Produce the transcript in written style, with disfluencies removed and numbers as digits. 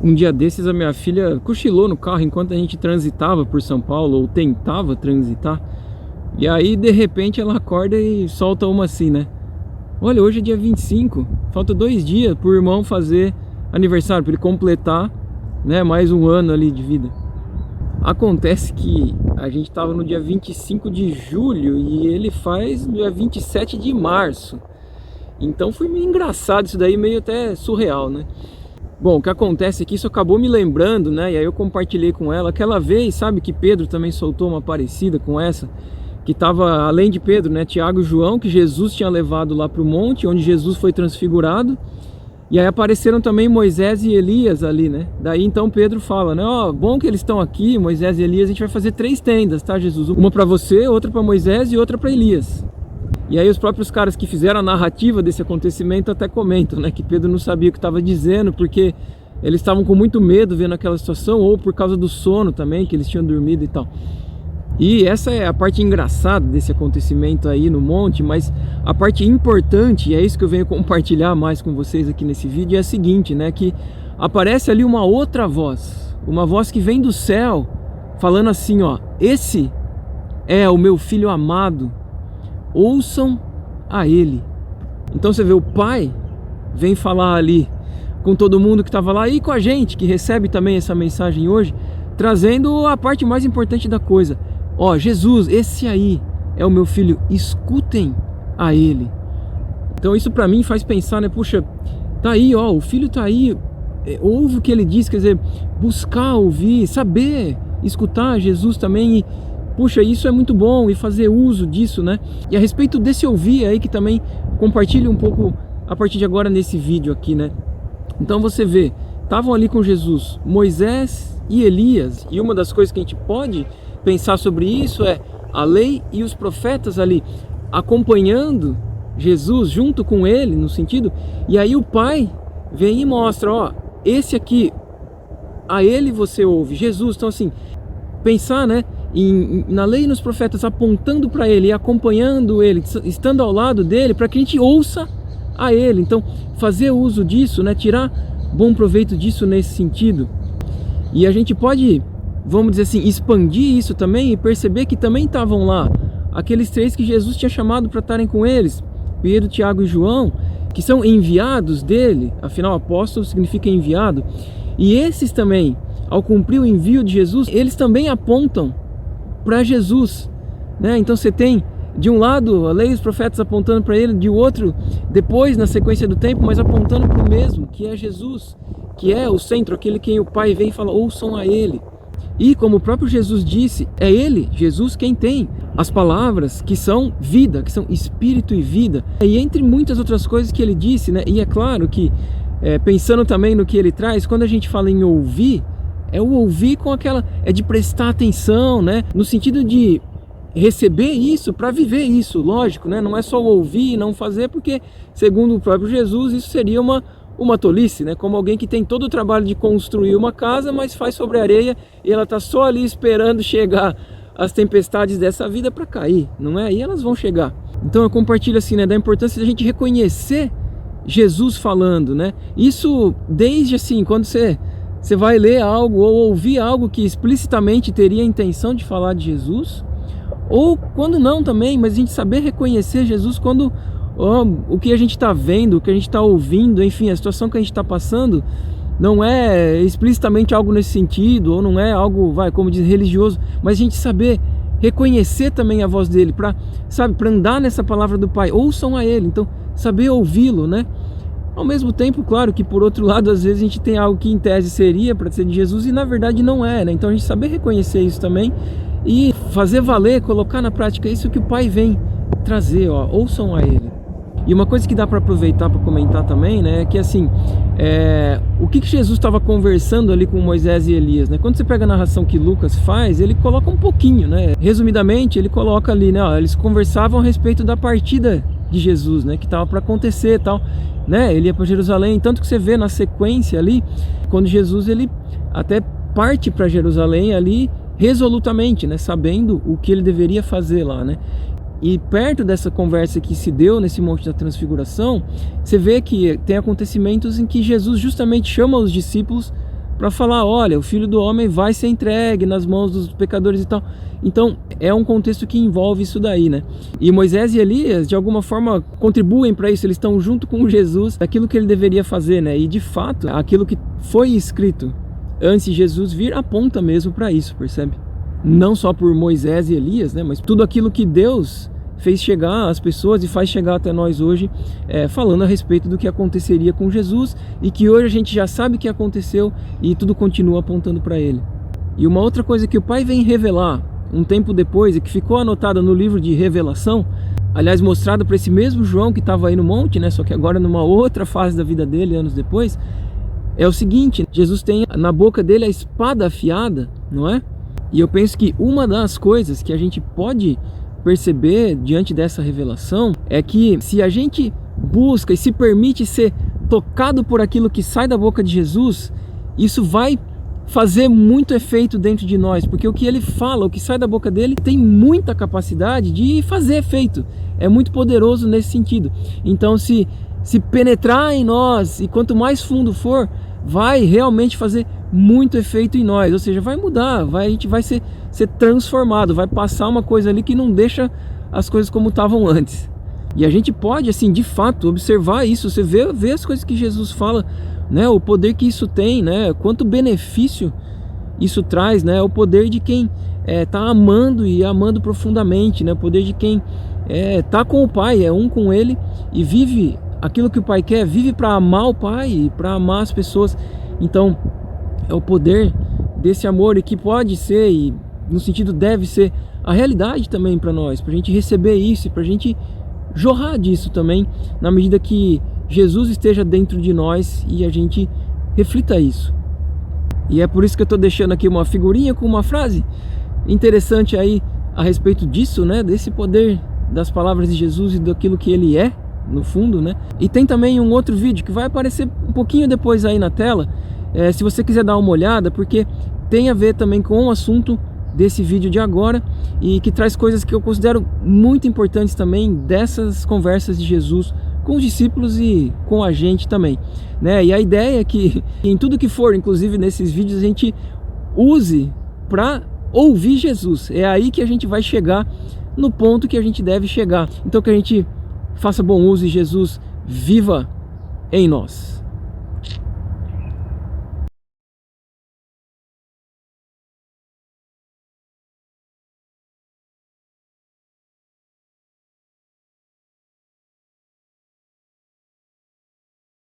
Um dia desses a minha filha cochilou no carro enquanto a gente transitava por São Paulo, ou tentava transitar. E aí de repente ela acorda e solta uma assim, né? Olha, hoje é dia 25, falta 2 dias pro irmão fazer aniversário, para ele completar, né, mais um ano ali de vida. Acontece que a gente tava no dia 25 de julho e ele faz no dia 27 de março. Então foi meio engraçado isso daí, meio até surreal, né? Bom, o que acontece é que isso acabou me lembrando, né? E aí eu compartilhei com ela aquela vez, sabe, que Pedro também soltou uma parecida com essa, que tava, além de Pedro, né, Tiago e João, que Jesus tinha levado lá para o monte, onde Jesus foi transfigurado. E aí apareceram também Moisés e Elias ali, né? Daí então Pedro fala, né? Ó, bom que eles estão aqui, Moisés e Elias, a gente vai fazer 3 tendas, tá, Jesus? Uma para você, outra para Moisés e outra para Elias. E aí os próprios caras que fizeram a narrativa desse acontecimento até comentam, né, que Pedro não sabia o que estava dizendo, porque eles estavam com muito medo vendo aquela situação, ou por causa do sono também, que eles tinham dormido e tal. E essa é a parte engraçada desse acontecimento aí no monte, mas a parte importante, e é isso que eu venho compartilhar mais com vocês aqui nesse vídeo, é a seguinte, né, que aparece ali uma outra voz, uma voz que vem do céu, falando assim, ó, esse é o meu filho amado, ouçam a ele. Então você vê, o pai vem falar ali com todo mundo que estava lá e com a gente que recebe também essa mensagem hoje, trazendo a parte mais importante da coisa. Ó, Jesus, esse aí é o meu filho, escutem a ele. Então isso para mim faz pensar, né, puxa, tá aí, ó, o filho tá aí, ouve o que ele diz, quer dizer, buscar ouvir, saber escutar Jesus também. E puxa, isso é muito bom, e fazer uso disso, né? E a respeito desse ouvir aí, que também compartilho um pouco a partir de agora nesse vídeo aqui, né? Então você vê, estavam ali com Jesus Moisés e Elias, e uma das coisas que a gente pode pensar sobre isso é a lei e os profetas ali acompanhando Jesus junto com ele, no sentido, e aí o pai vem e mostra, ó, esse aqui, a ele você ouve, Jesus. Então assim, pensar, né, na lei e nos profetas, apontando para ele e acompanhando ele, estando ao lado dele, para que a gente ouça a ele. Então fazer uso disso, né, tirar bom proveito disso nesse sentido. E a gente pode, vamos dizer assim, expandir isso também e perceber que também estavam lá aqueles 3 que Jesus tinha chamado para estarem com eles, Pedro, Tiago e João, que são enviados dele, afinal apóstolo significa enviado. E esses também, ao cumprir o envio de Jesus, eles também apontam para Jesus, né? Então você tem de um lado a lei e os profetas apontando para ele, de outro depois na sequência do tempo, mas apontando para o mesmo, que é Jesus, que é o centro, aquele quem o Pai vem e fala, ouçam a ele. E como o próprio Jesus disse, é ele, Jesus, quem tem as palavras que são vida, que são espírito e vida. E entre muitas outras coisas que ele disse, né? E é claro que pensando também no que ele traz, quando a gente fala em ouvir, é o ouvir com aquela, é de prestar atenção, né? No sentido de receber isso para viver isso, lógico, né? Não é só ouvir e não fazer, porque segundo o próprio Jesus isso seria uma tolice, né? Como alguém que tem todo o trabalho de construir uma casa, mas faz sobre areia e ela tá só ali esperando chegar as tempestades dessa vida para cair, não é? E elas vão chegar. Então eu compartilho assim, né, da importância da gente reconhecer Jesus falando, né? Isso desde assim, quando você vai ler algo ou ouvir algo que explicitamente teria a intenção de falar de Jesus, ou quando não também, mas a gente saber reconhecer Jesus quando o que a gente está vendo, o que a gente está ouvindo, enfim, a situação que a gente está passando não é explicitamente algo nesse sentido, ou não é algo, como diz, religioso, mas a gente saber reconhecer também a voz dele, para andar nessa palavra do Pai, ouçam a ele, então saber ouvi-lo, né? Ao mesmo tempo, claro que por outro lado, às vezes a gente tem algo que em tese seria para ser de Jesus e na verdade não é, né? Então a gente saber reconhecer isso também e fazer valer, colocar na prática isso que o Pai vem trazer, ó, ouçam a ele. E uma coisa que dá para aproveitar para comentar também, né, é que assim, o que Jesus estava conversando ali com Moisés e Elias, né? Quando você pega a narração que Lucas faz, ele coloca um pouquinho, né? Resumidamente, ele coloca ali, né, ó, eles conversavam a respeito da partida de Jesus, né, que estava para acontecer e tal, né? Ele ia para Jerusalém, tanto que você vê na sequência ali, quando Jesus ele até parte para Jerusalém ali resolutamente, né, sabendo o que ele deveria fazer lá, né? E perto dessa conversa que se deu nesse Monte da Transfiguração, você vê que tem acontecimentos em que Jesus justamente chama os discípulos para falar, olha, o Filho do Homem vai ser entregue nas mãos dos pecadores e tal. Então é um contexto que envolve isso daí, né? E Moisés e Elias de alguma forma contribuem para isso, eles estão junto com Jesus, aquilo que ele deveria fazer, né? E de fato, aquilo que foi escrito antes de Jesus vir aponta mesmo para isso, percebe? Não só por Moisés e Elias, né? Mas tudo aquilo que Deus fez chegar às pessoas e faz chegar até nós hoje, falando a respeito do que aconteceria com Jesus e que hoje a gente já sabe que aconteceu e tudo continua apontando para ele. E uma outra coisa que o Pai vem revelar um tempo depois e que ficou anotada no livro de Revelação, aliás mostrado para esse mesmo João que estava aí no monte, né? Só que agora numa outra fase da vida dele, anos depois, é o seguinte: Jesus tem na boca dele a espada afiada, não é? E eu penso que uma das coisas que a gente pode perceber diante dessa revelação é que se a gente busca e se permite ser tocado por aquilo que sai da boca de Jesus, isso vai fazer muito efeito dentro de nós, porque o que ele fala, o que sai da boca dele tem muita capacidade de fazer efeito, é muito poderoso nesse sentido. Então se penetrar em nós, e quanto mais fundo for, vai realmente fazer muito efeito em nós, ou seja, vai mudar, a gente vai ser transformado, vai passar uma coisa ali que não deixa as coisas como estavam antes. E a gente pode, assim, de fato, observar isso, você vê as coisas que Jesus fala, né, o poder que isso tem, né, quanto benefício isso traz, né, o poder de quem está amando e amando profundamente, né, o poder de quem está com o Pai, é um com Ele e vive aquilo que o Pai quer, vive para amar o Pai e para amar as pessoas. Então é o poder desse amor e que pode ser, e no sentido deve ser, a realidade também para nós, para a gente receber isso e para a gente jorrar disso também, na medida que Jesus esteja dentro de nós e a gente reflita isso. E é por isso que eu estou deixando aqui uma figurinha com uma frase interessante aí a respeito disso, né, desse poder das palavras de Jesus e daquilo que ele é, no fundo, né? E tem também um outro vídeo que vai aparecer um pouquinho depois aí na tela, se você quiser dar uma olhada, porque tem a ver também com o assunto desse vídeo de agora e que traz coisas que eu considero muito importantes também dessas conversas de Jesus com os discípulos e com a gente também, né? E a ideia é que em tudo que for, inclusive nesses vídeos, a gente use para ouvir Jesus. É aí que a gente vai chegar no ponto que a gente deve chegar. Então que a gente faça bom uso e Jesus viva em nós.